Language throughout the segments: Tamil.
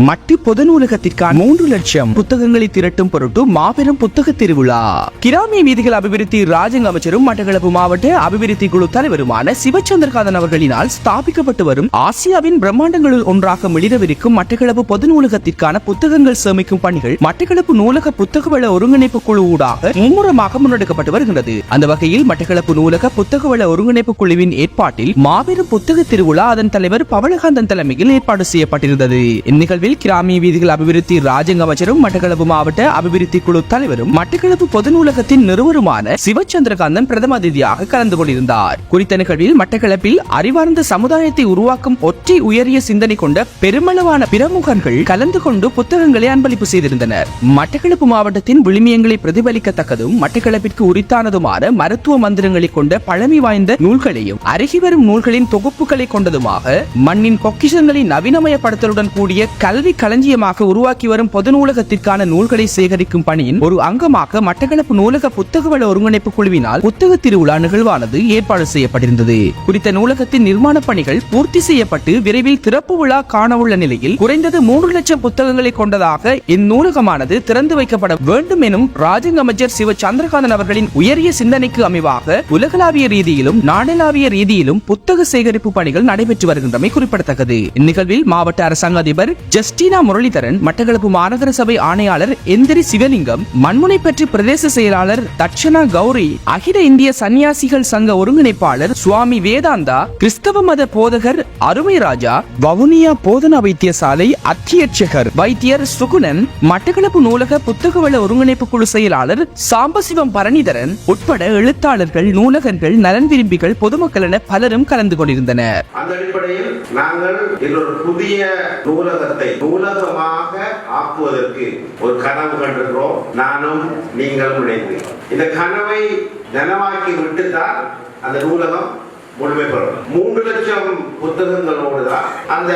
மட்டு பொது நூலகத்திற்கான 3 லட்சம் புத்தகங்களை திரட்டும் பொருட்டு மாபெரும் புத்தக திருவிழா. கிராமிய வீதிகள் அபிவிருத்தி ராஜாங்க அமைச்சரும் மட்டக்களப்பு மாவட்ட அபிவிருத்தி குழு தலைவருமான சிவச்சந்திரகாந்தன் அவர்களினால் ஸ்தாபிக்கப்பட்டு வரும் ஆசியாவின் பிரம்மாண்டங்களுள் ஒன்றாக மிளிரவிருக்கும் மட்டக்களப்பு பொது நூலகத்திற்கான புத்தகங்கள் சேமிக்கும் பணிகள் மட்டக்களப்பு நூலக புத்தகவள ஒருங்கிணைப்பு குழு ஊடாக மும்முரமாக முன்னெடுக்கப்பட்டு வருகிறது. அந்த வகையில் மட்டக்களப்பு நூலக புத்தகவள ஒருங்கிணைப்பு குழுவின் ஏற்பாட்டில் மாபெரும் புத்தக திருவிழா அதன் தலைவர் பவளகாந்தன் தலைமையில் ஏற்பாடு செய்யப்பட்டிருந்தது. இந்நிகழ்வில் கிராமிய வீதிகள் அபிவிருத்தி ராஜாங்க அமைச்சரும் மட்டக்களப்பு மாவட்ட அபிவிருத்தி குழு தலைவரும் மட்டக்களப்பு பொது நூலகத்தின் நிறுவனருமான சிவச்சந்திரகாந்தன் பிரதம அதிதியாக கலந்து கொண்டிருந்தார். குறித்த நிகழ்வில் மட்டக்களப்பில் அறிவார்ந்த சமுதாயத்தை உருவாக்கும் ஒற்றை உயரிய சிந்தனை கொண்ட பெருமளவான பிரமுகர்கள் கலந்து கொண்டு புத்தகங்களை அன்பளிப்பு செய்திருந்தனர். மட்டக்களப்பு மாவட்டத்தின் விழுமியங்களை பிரதிபலிக்கத்தக்கதும் மட்டக்களப்பிற்கு உரித்தானதுமான மருத்துவ மந்திரங்களை கொண்ட பழமை வாய்ந்த நூல்களையும் அருகி வரும் நூல்களின் தொகுப்புகளை கொண்டதுமாக மண்ணின் பொக்கிஷங்களை நவீனமயப்படுத்தலுடன் கூடிய கல்வி களஞ்சியமாக உருவாக்கி வரும் பொது நூலகத்திற்கான நூல்களை சேகரிக்கும் பணியின் ஒரு அங்கமாக மட்டக்களப்பு நூலக புத்தகவள ஒருங்கிணைப்பு குழுவினால் புத்தக திருவிழா நிகழ்வானது ஏற்பாடு செய்யப்பட்டிருந்தது. குறித்த நூலகத்தின் நிர்மாண பணிகள் பூர்த்தி செய்யப்பட்டு விரைவில் திறப்பு விழா காணவுள்ள நிலையில் குறைந்தது 3 லட்சம் புத்தகங்களை கொண்டதாக இந்நூலகமானது திறந்து வைக்கப்பட வேண்டும் எனும் ராஜாங்க அமைச்சர் சிவ சந்திரகாந்தன் அவர்களின் உயரிய சிந்தனைக்கு அமைவாக உலகளாவிய ரீதியிலும் நாடளாவிய ரீதியிலும் புத்தக சேகரிப்பு பணிகள் நடைபெற்று வருகின்றமை குறிப்பிடத்தக்கது. இந்நிகழ்வில் மாவட்ட அரசாங்க அதிபர் ஜஸ்டினா முரளிதரன், மட்டக்களப்பு மாநகர சபை ஆணையாளர் எந்திரி சிவலிங்கம், மண்முனை பற்றி பிரதேச செயலாளர் தட்சணா கௌரி, அகில இந்திய சன்னியாசிகள் சங்க ஒருங்கிணைப்பாளர் சுவாமி வேதாந்தா, கிறிஸ்தவ மத போதகர் அருமை ராஜா, வவுனியா போதனா வைத்தியசாலை அத்தியட்சகர் வைத்தியர் சுகுணன், மட்டக்களப்பு நூலக புத்தகவள ஒருங்கிணைப்பு குழு செயலாளர் சாம்பசிவம் பரணிதரன் உட்பட எழுத்தாளர்கள், நூலகர்கள், நலன் விரும்பிகள், பொதுமக்கள் என பலரும் கலந்து கொண்டிருந்தனர். அந்த அடிப்படையில் நாங்கள் இன்னொரு புதிய நூலகத்தை நூலகமாக ஆக்குவதற்கு ஒரு கனவு கண்டிருக்கிறோம். நானும் நீங்களும் இணைந்து இந்த கனவை நனவாக்கி விட்டுதான் அந்த நூலகம் முழுமை பெறும். 3 லட்சம் புத்தகங்களோடு தான் அந்த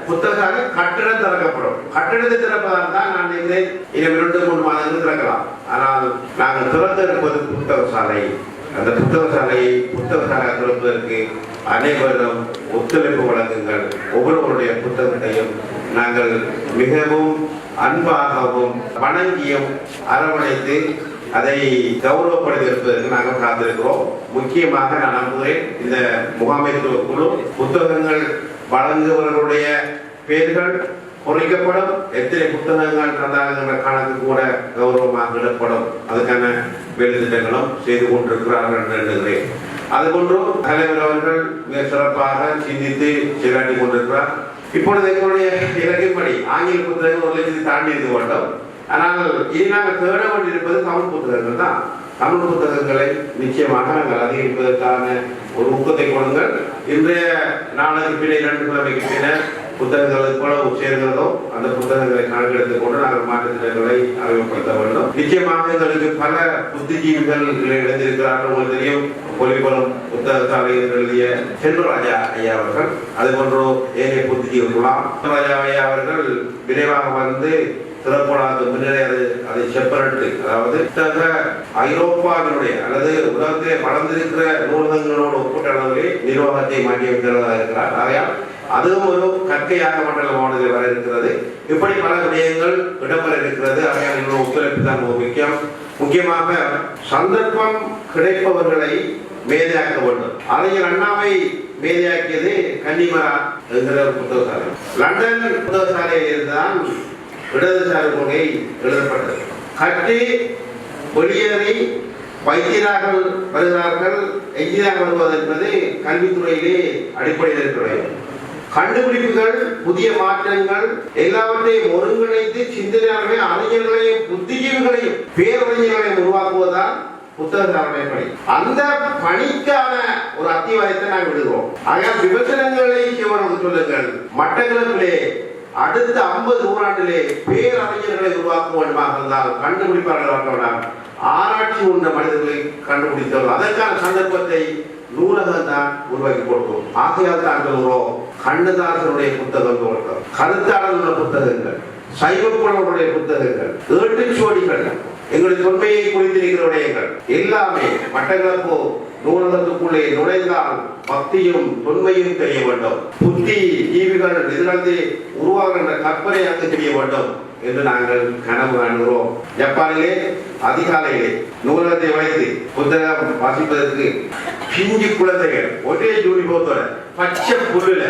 புத்தக கட்டிடம் திறக்கப்படும். கட்டிடத்தை திறப்பதால் தான் நான் நினைக்கிறேன் இன்னும் 2-3 மாதங்கள் திறக்கலாம். ஆனால் நாங்கள் திறந்திருப்பது புத்தக சாலை. அந்த புத்தக சாலை திறப்பதற்கு அனைவரும் ஒத்துழைப்பு வழங்குங்கள். ஒவ்வொருவருடைய புத்தகத்தையும் நாங்கள் மிகவும் அன்பாகவும் வணங்கியும் அரவணைத்து அதை கௌரவப்படுத்தியிருப்பதற்கு நாங்கள் காத்திருக்கிறோம். முக்கியமாக நான் நம்புகிறேன் இந்த முகாமைத்துவ குழு புத்தகங்கள் வழங்குபவர்களுடைய பெயர்கள் குறைக்கப்படும், எத்தனை புத்தகங்கள் தந்தாங்கிற கணக்கு கூட கௌரவமாக இடப்படும். அதுக்கான வேலை திட்டங்களும் செய்து கொண்டிருக்கிறார்கள் என்று எண்ணுகிறேன். அதுபோன்று தலைவர் அவர்கள் மிக சிறப்பாக சிந்தித்து செயலாற்றி கொண்டிருக்கிறார். இப்பொழுது எங்களுடைய இலக்கின்படி ஆங்கில புத்தகங்கள் 1 லட்சத்தை தாண்டி இருக்க வேண்டும். ஆனால் இனி நாங்கள் தேட வேண்டியிருப்பது தமிழ் புத்தகங்கள் தான். தமிழ் புத்தகங்களை நிச்சயமாக நாங்கள் அதிகரிப்பதற்கான ஒரு ஊக்கத்தை கொடுங்கள். இன்றைய நாளுக்கு பின்ன 2 கிழமைக்கு பின்னர் புத்தகங்கள் எவ்வளவு சேர்கிறதோ அந்த புத்தகங்களை கணக்கெடுத்துக் கொண்டு நாங்கள் மாற்றுத்திட்டங்களை அறிமுகப்படுத்த வேண்டும். நிச்சயமாக எங்களுக்கு பல புத்திஜீவிகள் எழுந்திருக்கிறார்கள். உங்களுக்கு தெரியும், பொலிபலம் புத்தகத்தாலையில் எழுதிய செல்வராஜா ஐயா அவர்கள், அதுபோன்று ஏனைய புத்திஜீவிகளாம் ராஜா ஐயா அவர்கள் விரைவாக வந்து திறப்படாத முன்னரே அதை செப்பரட்டு, அதாவது ஐரோப்பாவினுடைய அல்லது உலகத்திலே வளர்ந்திருக்கிற நூலகங்களோடு ஒப்பிட்ட அளவிலே நிர்வாகத்தை மாற்றியமைக்கிறதா இருக்கிறார். ஆகையால் அதுவும் ஒரு கற்கையாக மண்டலமானதில் வர இருக்கிறது. இப்படி பல விடயங்கள் இடம்பெற இருக்கிறது. ஆகையால் இன்னும் ஒத்துழைப்பு தான் முக்கியம். முக்கியமாக சந்தர்ப்பம் கிடைப்பவர்களை மேதையாக்க வேண்டும். அறிஞர் அண்ணாவை மேதையாக்கியது கன்னிமரா என்கிற புத்தக சாலை. லண்டன் புத்தக சாலையில் இருந்துதான் இடதுசாரி கொள்கை எழுதப்பட்டது. கட்டி வெளியேறி வைத்தியராக வருகிறார்கள், எஞ்சினாக வருவது என்பது கல்வித்துறையிலே அடிப்படையில் இருக்கிறது. கண்டுபிடிப்புகள், புதிய மாற்றங்கள் எல்லாவற்றையும் ஒருங்கிணைத்து சிந்தனையாளர்களையும் அறிஞர்களையும் புத்திஜீவிகளையும் பேரறிஞர்களையும் உருவாக்குவதால் புத்தக சாரணை பணி. அந்த பணிக்கான ஒரு அத்தியாயத்தை நாங்கள் விடுகிறோம். ஆகையால் விமர்சனங்களை சொல்லுங்கள். மட்டக்களப்பிலே அடுத்த 50 நூறாண்டிலே பேரறிஞர்களை உருவாக்க வேண்டுமாக இருந்தால் கண்டுபிடிப்பாளர்கள் ஆராய்ச்சி உள்ள மனிதர்களை கண்டுபிடித்தவர்கள் அதற்கான சந்தர்ப்பத்தை நூலகம் தான் உருவாக்கி கொடுக்கும். ஆகையால் தான் சொல்கிறோம், கண்ணதாசனுடைய புத்தகங்கள், கருத்தாளர்களுடைய புத்தகங்கள், சைவப்புலவருடைய புத்தகங்கள், ஏட்டுச்சுவடிகள், எங்களுடைய தொன்மையை குறித்திருக்கிற விடயங்கள் எல்லாமே மட்டக்களப்பு நூலகத்துக்குள்ளே நுழைந்தால் பக்தியும் தொன்மையும் தெரிய வேண்டும், புத்தி ஜீவிகள் எதிர்காலத்தில் உருவாகின்ற கற்பனை அங்கு தெரிய வேண்டும் என்று நாங்கள் கனவு காணுகிறோம். ஜப்பானிலே அதிகாலையிலே நூலகத்தை வைத்து புத்தகம் வாசிப்பதற்கு பிஞ்சு குழந்தைகள் ஒரே யூனிஃபார்த்தோட பச்சை புல்லுல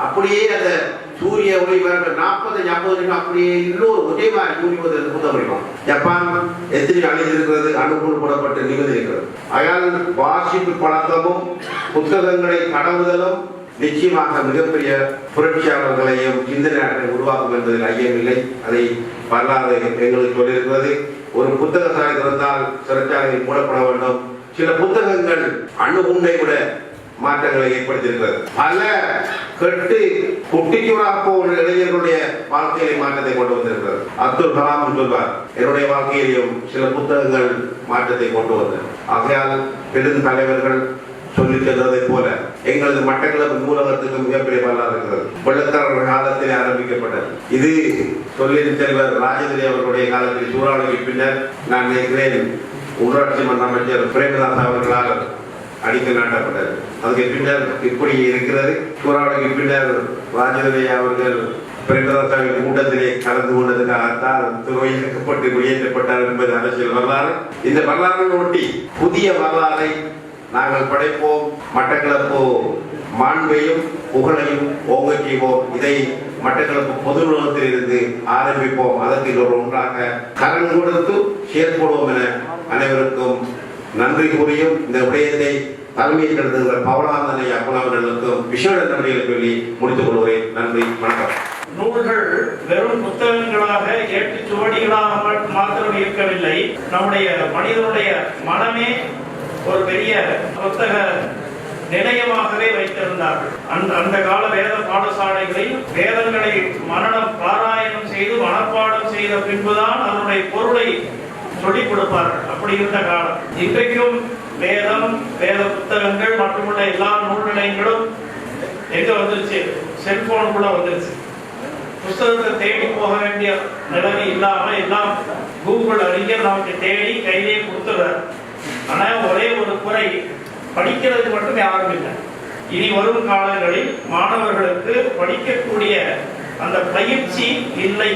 அப்படியே அந்த சூரிய ஒளி 40-50 நிமிஷம் அப்படியே இன்னொரு ஒரே மாதிரி யூனிஃபார்த்தில் புத்தகம் படிப்போம். ஜப்பான் எத்தனை அழிந்திருக்கிறது, அணுகுள் போடப்பட்டு நிமிர்ந்திருக்கிறது. ஆகையால் வாசிப்பு பழக்கமும் புத்தகங்களை கடவுதலும் நிச்சயமாக மிகப்பெரிய புரட்சியாளர்களையும் சிந்தனையாளர்களை உருவாக்கும் என்பதில் ஐயமில்லை. அதை வரலாறு எங்களுக்கு சொல்லியிருக்கிறது. ஒரு புத்தக சாலை திறந்தால் சிறைச்சாலையில் மூடப்பட வேண்டும். சில புத்தகங்கள் அணுகுண்டை விட மாற்றங்களை ஏற்படுத்தியிருக்கிறது. பல கெட்டு குட்டிச்சூராக போகிற இளைஞர்களுடைய வாழ்க்கையிலே மாற்றத்தை கொண்டு வந்திருக்கிறது. அப்துல் கலாம் சொல்வார், என்னுடைய வாழ்க்கையிலும் சில புத்தகங்கள் மாற்றத்தை கொண்டு வந்தது. ஆகையால் பெரும் தலைவர்கள் சொல்லி சென்றதை போல எங்களது மட்டக்களப்பு நூலகத்துக்கு மிகப்பெரிய வரலாறு இருக்கிறது. வெள்ளக்காரர் காலத்தில் ஆரம்பிக்கப்பட்டது. இது தொழில் தலைவர் ராஜேந்திரி அவர்களுடைய காலத்தில் சூறாவளிக்கு பின்னர் நான் நினைக்கிறேன் உள்ளாட்சி மன்ற அமைச்சர் பிரேமதாஸ் அவர்களால் அடிக்கல் நாட்டப்பட்டது. அதுக்கு பின்னர் இப்படி இருக்கிறது. சூறாவளிக்கு பின்னர் ராஜேந்திரி அவர்கள் பிரேமதாசாவின் கூட்டத்திலே கலந்து கொண்டதுக்காகத்தான் துறையிக்கப்பட்டு வெளியேற்றப்பட்டார் என்பது அரசியல் வரலாறு. இந்த வரலாறு ஒட்டி புதிய வரலாறை நாங்கள் படைப்போம். மட்டக்களப்பு மாண்பையும் புகழையும் ஓங்க செய்வோம். இதை மட்டக்களப்பு பொது நூலகத்தில் இருந்து ஆரம்பிப்போம். அதற்கு ஒரு ஒன்றாக கடன் கொடுத்து செயற்படுவோம் என அனைவருக்கும் நன்றி கூறியும் இந்த விடயத்தை தலைமையில் நடத்துகிற பவனாந்தனை அப்புலவர்களுக்கும் விசேட நன்றிகளை சொல்லி முடித்துக் கொள்கிறேன். நன்றி, வணக்கம். நூல்கள் வெறும் புத்தகங்களாக ஏட்டு சுவடிகளாக மாத்திரம் இருக்கவில்லை. நம்முடைய மனிதனுடைய மனமே ஒரு பெரிய புத்தக நிலையமாகவே வைத்திருந்தார்கள். அந்த கால வேத பாடசாலைகளில் வேதங்களை மனனம் பாராயணம் செய்து மனப்பாடம் செய்த பின்புதான் அதனுடைய பொருளை சொல்லிக் கொடுப்பார்கள். அப்படி இருந்த காலம். இன்றைக்கும் வேதம், வேத புத்தகங்கள் மட்டுமல்ல எல்லா நூல் நிலையங்களும் எங்க வந்துருச்சு, செல்போனுக்குள்ள வந்துருச்சு. புத்தகத்தை தேடி போக வேண்டிய நிலைமை இல்லாம எல்லாம் கூகுள் அறிஞர் நமக்கு தேடி கையிலே கொடுத்துறார். ஆனா ஒரே ஒரு குறை, படிக்கிறது மட்டும் யாரும் இல்லை. இனி வரும் காலங்களில் மாணவர்களுக்கு படிக்கக்கூடிய அந்த பயிற்சி இல்லை.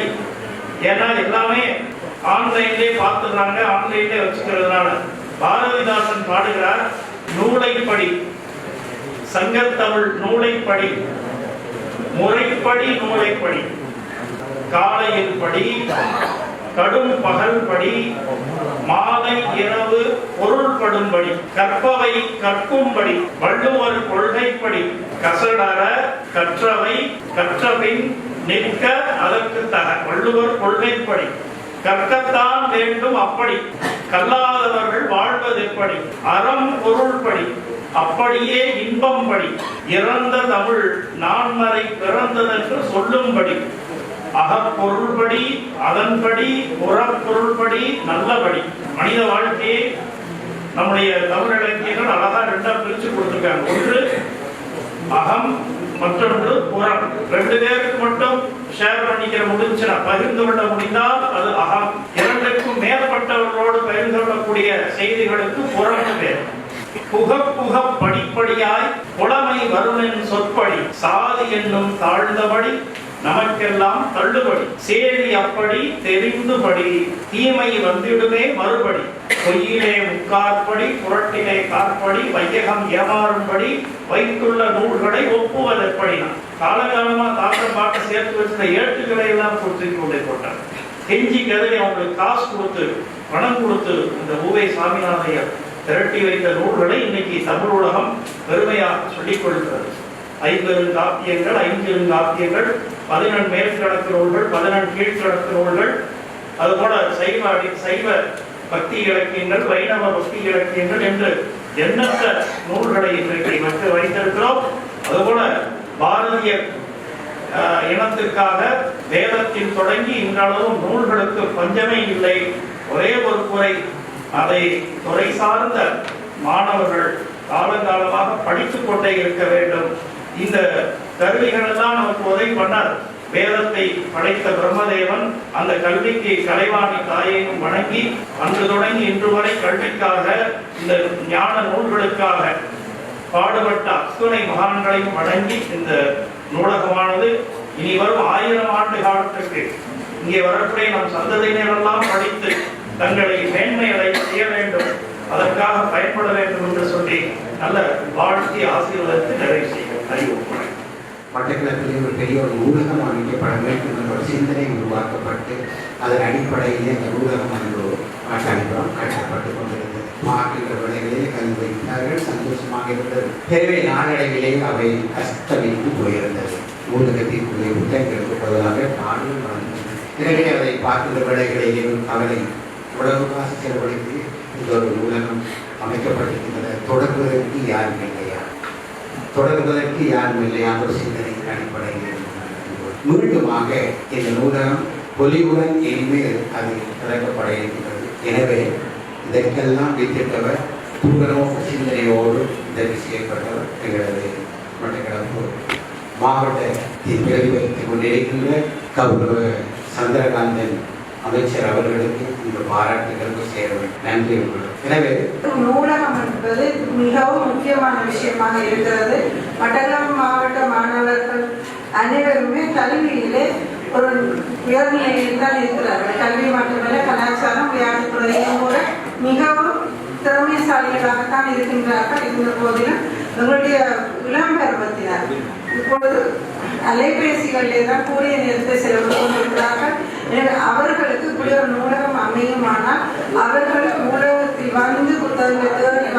ஏன்னா எல்லாமே ஆன்லைன்லேயே பார்த்துடுறாங்க, ஆன்லைன்லேயே வச்சுக்கிறதுனால. பாரதிதாசன் பாடுகிறார், நூலை படி, சங்கத்தமிழ் நூலை படி, முறைப்படி நூலை படி, காலையில் படி, கடும் பகல் படி, மாலை இரவு பொருள்படும்படி, கற்பவை கற்கும்படி, வள்ளுவர் கொள்கைப்படி, கசடர கற்றவை கற்றபின் நிற்க அதற்கு தக. வள்ளுவர் கொள்கைப்படி கற்கத்தான் வேண்டும் அப்படி, கல்லாதவர்கள் வாழ்வது எப்படி, அறம் பொருள்படி அப்படியே இன்பம் படி, இறந்த தமிழ் நான்மறை பிறந்ததென்று சொல்லும்படி, அகப்பொருள்படி அதன்படி புறப்பொருள்படி நல்லபடி. மனித வாழ்க்கையை நம்முடைய தமிழ் இலக்கியங்கள் அழகா ரெண்டா பிரிச்சு கொடுத்திருக்காங்க. ஒன்று அகம், மற்றொன்று புறம். ரெண்டு பேருக்கு மட்டும் ஷேர் பண்ணிக்கிற முடிஞ்சுனா, பகிர்ந்து கொள்ள முடிந்தால் அது அகம். இரண்டுக்கும் மேற்பட்டவர்களோடு பகிர்ந்து கொள்ளக்கூடிய செய்திகளுக்கு புறம் பேர். புக புக படிப்படியாய் புலமை வருணின் சொற்படி, சாதி என்னும் தாழ்ந்தபடி நமக்கெல்லாம் தள்ளுபடி, சேரி அப்படி தெரிந்துபடி, தீமை வந்திடுமே மறுபடி, பொய்யிலே முக்காற்படி புரட்டிலே காற்படி, வையகம் ஏமாறும்படி வைத்துள்ள நூல்களை ஒப்புவதற்படினா. காலகாலமா தாக்கம் பார்க்க சேர்த்து வச்சிருந்த ஏட்டுகளை எல்லாம் கொடுத்து கொண்டே போட்டாங்க. கெஞ்சி கதறி அவங்களுக்கு காசு கொடுத்து பணம் கொடுத்து இந்த ஊவை சாமிநாதையர் திரட்டி வைத்த நூல்களை இன்னைக்கு தமிழ் உலகம் பெருமையாக சொல்லிக் கொள்கிறது. 50 காப்பியங்கள், 5 காப்பியங்கள், 14 மேற்கிழக்கு நூல்கள், 14 கீழ்கிழக்கு நூல்கள், அதுபோல சைவ பக்தி இலக்கியங்கள், வைணவ பக்தி இலக்கியங்கள் என்று எண்ணற்ற நூல்களை இன்றைக்கு மக்கள் வைத்திருக்கிறோம். அதுபோல பாரதிய இனத்திற்காக வேதத்தில் தொடங்கி இன்றளவும் நூல்களுக்கு பஞ்சமே இல்லை. ஒரே ஒரு குறை, அதை துறை சார்ந்த மாணவர்கள் காலங்காலமாக படித்துக் கொண்டே இருக்க வேண்டும். இந்த கருவிகள் எல்லாம் நமக்கு உதவி பண்ணார். வேதத்தை படைத்த பிரம்மதேவன் அந்த கல்விக்கு கலைவாணி தாயையும் வணங்கி அன்று தொடங்கி இன்று வரை கல்விக்காக இந்த ஞான நூல்களுக்காக பாடுபட்ட அத்துணை மகான்களையும் வணங்கி இந்த நூலகமானது இனி வரும் 1000 ஆண்டு காலத்திற்கு இங்கே வரக்கூடிய நம் சந்ததியினரெல்லாம் படித்து தங்களை மேன்மை அடைய செய்ய வேண்டும், அதற்காக பயன்பட வேண்டும் என்று சொல்லி நல்ல வாழ்த்தி ஆசீர்வாதத்தை நிறைவு செய்யும். அறிவுரை மட்டக்களப்பிலே ஒரு பெரிய ஒரு நூலகம் அமைக்கப்பட வேண்டும் என்ற ஒரு சிந்தனை உருவாக்கப்பட்டு அதன் அடிப்படையிலே அந்த நூலகம் என்று கட்டமைப்பும் கட்டப்பட்டு கொண்டிருந்தது. மாற்றுகிற விலைகளிலே கல்வி வைத்தார்கள், சந்தோஷமாக இருந்தது. எனவே நாளடைவிலே அவை அஸ்தமித்து போயிருந்தது. நூலகத்திற்குரிய புத்தகங்களுக்கு பதிலாக பாடல் வளர்ந்தது. எனவே அதை பார்க்கின்ற விலைகளிலே அவரை உலக காசு செலவழித்து இந்த ஒரு நூலகம் அமைக்கப்பட்டிருக்கின்றன. தொடர்வதற்கு யாரும் இல்லையா, தொடர்வதற்கு யாரும் இல்லையா ஒரு சிந்தனையின் அடிப்படையில் மீண்டுமாக இந்த நூலகம் பொலிவுடன் இனிமேல் அது திறக்கப்பட இருக்கின்றது. எனவே இதற்கெல்லாம் வித்திட்டவர் தூரநோக்கு சிந்தனையோடு உதவி செய்யப்பட்டவர் எங்களது மட்டக்களப்பு மாவட்டத்தில் பிரதிபலித்துக் கொண்டிருக்கின்ற கௌரவ சந்திரகாந்தன் அமைச்சர் அவர்களுக்கு இந்த பாராட்டுகளுக்கு சேர வேண்டும். நன்றி உங்களுக்கு. எனவே நூலகம் என்பது மிகவும் முக்கியமான விஷயமாக இருக்கிறது. மட்டக்களப்பு மாவட்ட மாணவர்கள் அனைவருமே கல்வியிலே ஒரு உயர்நிலையில் தான் இருக்கிறார்கள். கல்வி மட்டுமல்ல, கலாச்சாரம் விளையாட்டுத்துறையிலும் கூட மிகவும் திறமைசாலிகளாகத்தான் இருக்கின்றார்கள். இருந்த போதிலும் எங்களுடைய இளம் பருவத்தினர் இப்பொழுது அலைபேசிகளிலே தான் கூடிய நேரத்தை செலவு கொண்டிருக்கிறார்கள். அவர்களுக்கு இப்படி ஒரு நூலகம் அமையுமானால் அவர்கள் நூலகத்தில் வந்து புத்தகங்களை தேடி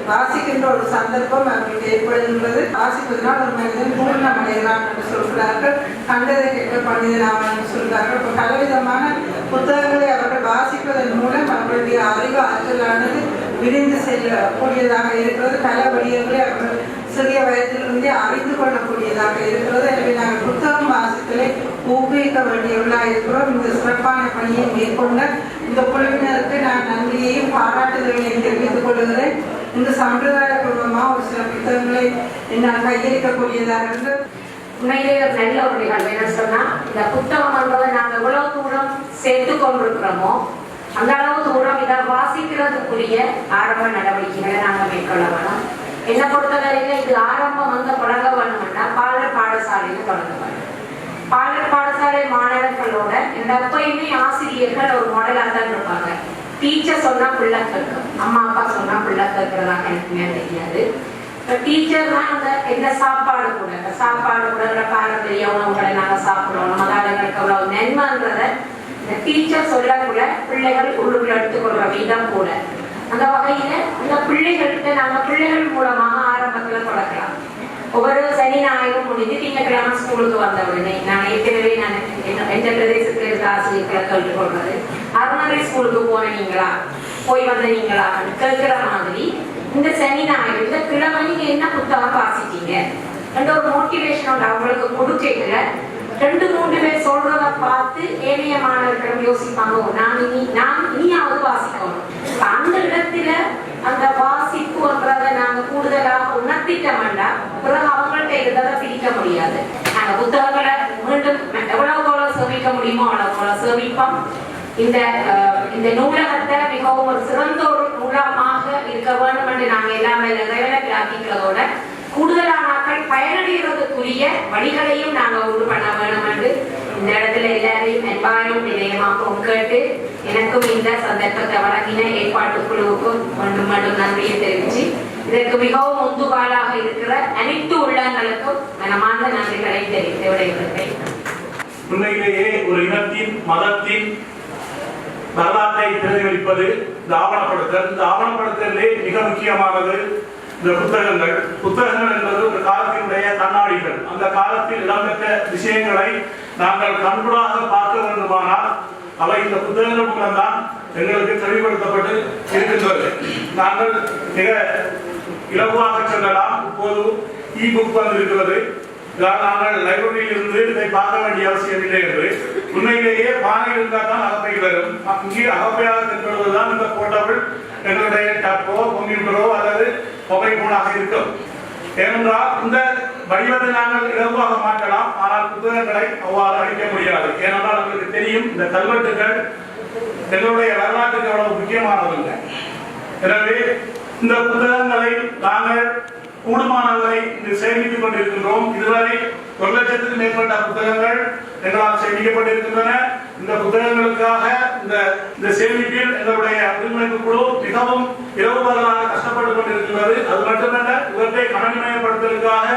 வாசிக்கின்ற ஒரு சந்தர்ப்பம் அவர்களுக்கு ஏற்படுகின்றது. வாசிப்பதனால் ஒரு மனிதன் பூர்ணமடைகிறான் என்று சொல்கிறார்கள். கண்டதை கேட்க பண்டிதனாவான் என்று சொல்கிறார்கள். இப்போ பலவிதமான புத்தகங்களை அவர்கள் வாசிப்பதன் மூலம் அவர்களுடைய அறிவு ஆற்றலானது விரிந்து செல்லக்கூடியதாக இருக்கிறது. பல வழிகளை அவர்கள் சிறிய வயதிலிருந்தே அறிந்து கொள்ளக்கூடியதாக இருக்கிறது. எனவே நாங்கள் புத்தகம் வாசித்தலை ஊக்குவிக்க வேண்டியவர்களாக இருக்கிறோம். இந்த சிறப்பான பணியை மேற்கொண்ட இந்த குழுவினருக்கு நான் நன்றியையும் பாராட்டுதல்களையும் தெரிவித்துக் கொள்கிறேன். இந்த சம்பிரதாயபூர்வமாக ஒரு சில புத்தகங்களை என்னால் கையளிக்கக்கூடியதாக இருந்து உண்மையிலே ஒரு நல்ல ஒரு நிகழ்வு. என்ன சொன்னா, இந்த புத்தகம் என்பதை நாங்கள் எவ்வளவு தூரம் சேர்த்து கொண்டிருக்கிறோமோ அந்த அளவு தூரம் இதை வாசிக்கிறதுக்குரிய ஆரம்ப நடவடிக்கைகளை நாங்கள் மேற்கொள்ள வேணும். என்ன பொறுத்தவரையில இது ஆரம்பம் தொடங்க வேணும்னா பாலர் பாடசாலையில தொடங்க வேணும். பாலர் பாடசாலை மாணவர்களோட எப்பயுமே ஆசிரியர்கள் ஒரு மாடலாக தான் இருப்பாங்க. டீச்சர் சொன்னா பிள்ளை கேட்கும், அம்மா அப்பா சொன்னா பிள்ளை கேட்கறதாக எனக்குமே தெரியாது. டீச்சர் தான் அந்த என்ன சாப்பாடு கூட பாரம்பரிய உணவுகளை நாங்கள் சாப்பிடுறோம், அதாவது எங்களுக்கு அவ்வளவு நன்மைன்றத இந்த டீச்சர் சொல்லக்கூட பிள்ளைகள் உள்ளுக்குள்ள எடுத்துக்கொள்ற விதம் கூட. அந்த வகையில இந்த பிள்ளைகள்கிட்ட நாங்கள் பிள்ளைகள் மூலமாக ஆரம்பத்துல தொடக்கலாம். ஒவ்வொரு சனி ஞாயிறும் முடிஞ்சு திங்கட்கிழமை ஸ்கூலுக்கு வந்த உடனே நான் ஏற்கனவே எந்த பிரதேசத்துல இருக்க ஆசிரியர்களை கேட்டுக்கொள்றது, அறநறை ஸ்கூலுக்கு போனீங்களா, போய் வந்தீங்களா கேட்கிற மாதிரி இந்த சனி ஞாயிறு இந்த கிழமை நீங்க என்ன புத்தகம் வாசிச்சீங்க என்ற ஒரு மோட்டிவேஷனோட அவங்களுக்கு கொடுக்கல. 2-3 பேர் சொல்றத பார்த்து ஏனைய மாணவர்களும் யோசிப்பாங்க, நான் இனியாவது வாசிக்கணும். அந்த இடத்துல அந்த வாசிப்புன்றதை நாங்க கூடுதலாக உணர்த்திட்டோம்னா பிறகு அவங்கள்ட்ட இருந்ததை பிரிக்க முடியாது. நாங்க புத்தகங்களை மீண்டும் எவ்வளவு சேமிக்க முடியுமோ அவ்வளவு சேமிப்போம். இந்த நூலகத்தை மிகவும் ஒரு சிறந்த ஒரு நூலகமாக இருக்க வேண்டும் என்று நாங்க எல்லாமே நிறைவேற்றி ஆக்கிக்கிறதோட கூடுதலான நாட்கள் பயனடைகிறதுக்குரிய வழிகளையும் நாங்கள் உண்டு பண்ண வேணும் என்று இந்த இடத்துல எல்லாரையும் அன்பாயும் நிலையமாக கேட்டு எனக்கும் இந்த சந்தர்ப்பத்தை வழங்கின ஏற்பாட்டு குழுவுக்கும் மீண்டும் மீண்டும் நன்றியை தெரிவித்து இதற்கு மிகவும் முந்துகாலாக இருக்கிற அனைத்து உள்ளங்களுக்கும் மனமார்ந்த நன்றிகளை தெரிவித்து விடைபெறுகிறேன். உண்மையிலேயே ஒரு இனத்தின் மதத்தின் வரலாற்றை பிரதிபலிப்பது இந்த ஆவணப்படுத்தல். இந்த ஆவணப்படுத்தலே மிக முக்கியமானது இந்த புத்தகங்கள் என்பது ஒரு காலத்தினுடைய கண்ணாடிகள். அந்த காலத்தில் இடம்பெற்ற விஷயங்களை நாங்கள் கண்கூடாக பார்க்க வேண்டுமானால் அவை இந்த புத்தகங்கள் மூலம்தான் எங்களுக்கு தெளிவுபடுத்தப்பட்டு இருக்கின்றது. நாங்கள் மிக இலகுவாக சொல்லலாம், இப்போது இ-புக் வந்திருக்கிறது, நாங்கள் லைப்ரரியில் இருந்து இதை பார்க்க வேண்டிய அவசியம் இல்லை என்று. உண்மையிலேயே பானை இருந்தால் தான் அகப்பை வரும். இங்கே அகப்பையாக தென்படுவதுதான் இந்த போர்ட்டபிள் எங்களுடைய டேப்போ கம்ப்யூட்டரோ அல்லது மொபைல் போனாக இருக்கும். ஏனென்றால் இந்த வடிவத்தை நாங்கள் இலகுவாக மாற்றலாம், ஆனால் புத்தகங்களை அவ்வாறு அளிக்க முடியாது. ஏனென்றால் உங்களுக்கு தெரியும், இந்த கல்வெட்டுகள் எங்களுடைய வரலாற்றுக்கு அவ்வளவு முக்கியமானதில்லை. எனவே இந்த புத்தகங்களை நாங்கள் கூடுமானவரை இங்கு சேமித்துக் கொண்டிருக்கின்றோம். இதுவரை 1,00,000க்கும் மேற்பட்ட புத்தகங்கள் எங்களால் சேமிக்கப்பட்டிருக்கின்றன. இந்த புத்தகங்களுக்காக இந்த சேமிப்பில் எங்களுடைய ஒருங்கிணைப்பு குழு மிகவும் இரவு பகலாக கஷ்டப்பட்டுக் கொண்டிருக்கின்றது. அது மட்டுமல்ல, இவற்றை கணனிமயப்படுத்துவதற்காக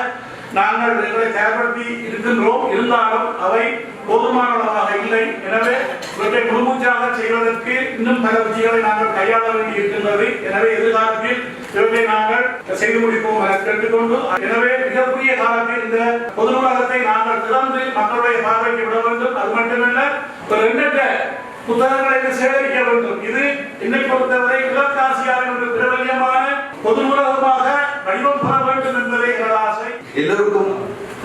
நாங்கள் எங்களை தயார்படுத்தி இருக்கின்றோம். இருந்தாலும் அவை போதுமானதாக இல்லை. எனவே இவற்றை முழுமூச்சாக செய்வதற்கு இன்னும் பல விஷயங்களை நாங்கள் கையாள வேண்டி இருக்கின்றது. எனவே எதிர்காலத்தில் இவற்றை நாங்கள் செய்து முடிப்போம் என கேட்டுக்கொண்டு, எனவே மிக குறுகிய காலத்தில் இந்த பொது நூலகத்தை நாங்கள் திறந்து மக்களுடைய பார்வைக்கு விட வேண்டும். அது மட்டுமல்ல, ஒரு எண்ணற்ற புத்தகங்களை சேகரிக்க வேண்டும். இது என்னை பொறுத்தவரை கிழக்காசியாவின் ஒரு பிரபல்யமான பொது நூலகமாக வடிவம் பெற வேண்டும் என்பதே எனது ஆசை. எல்லோருக்கும்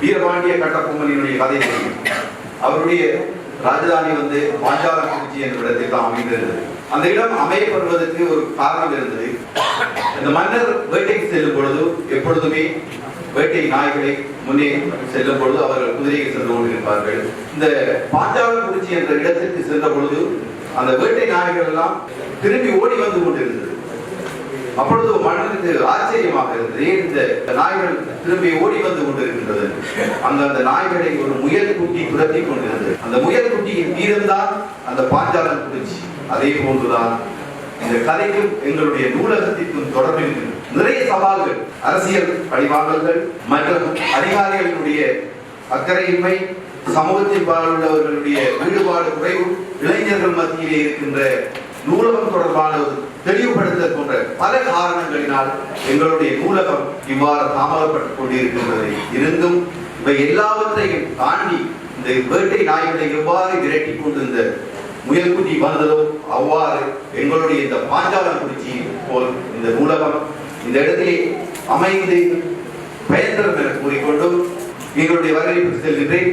வீரபாண்டிய கட்டபொம்மனினுடைய கதை தெரியும். அவருடைய ராஜதானி பாஞ்சாலங்குறிச்சி என்ற இடத்தில் தான் அமைந்திருந்தது. அந்த இடம் அமையப்படுவதற்கு ஒரு காரணம் இருந்தது. இந்த மன்னர் வேட்டைக்கு செல்லும் பொழுது எப்பொழுதுமே வேட்டை நாய்களை முன்னே செல்லும் பொழுது அவர்கள் குதிரைக்கு சென்று கொண்டிருப்பார்கள். இந்த பாஞ்சாலங்குறிச்சி என்ற இடத்திற்கு சென்ற பொழுது அந்த வேட்டை நாய்கள் எல்லாம் திரும்பி ஓடி வந்து கொண்டிருந்தது. அப்பொழுது மன்னனுக்கு ஆச்சரியமாக இருந்தது, ஏன் இந்த நாய்கள் திரும்பி ஓடி வந்து கொண்டிருக்கின்றது. அந்த நாய்களை ஒரு முயல் குட்டி துரத்தி கொண்டிருந்தது. அந்த முயல் குட்டியின் வீரம்தான் அந்த பாஞ்சாலங்குறிச்சி. அதே போன்றுதான் இந்த கதைக்கும் எங்களுடைய நூலகத்திற்கும் தொடர்பில் நிறைய சவால்கள், அரசியல் பழிவாங்கல்கள் மற்றும் அதிகாரிகளுடைய அக்கறையின்மை, சமூகத்தில் உள்ளவர்களுடைய ஈடுபாடு குறைவு, இளைஞர்கள் மத்தியிலே இருக்கின்ற நூலகம் தொடர்பான தெளிவுபடுத்தல் போன்ற பல காரணங்களினால் எங்களுடைய நூலகம் இவ்வாறு தாமதப்பட்டுக் கொண்டிருக்கின்றது. இருந்தும் இவை எல்லாவற்றையும் தாண்டி இந்த வேட்டை நாய்களை எவ்வாறு விரட்டி கொண்டு இந்த முயல்குட்டி வந்ததோ அவ்வாறு எங்களுடைய இந்த பாஞ்சாலங்குறிச்சி போல் இந்த நூலகம் இந்த இடத்திலே அமைந்து பயன்பெறும் என கூறிக்கொண்டு எங்களுடைய வரவேற்பு செல்கின்றேன்.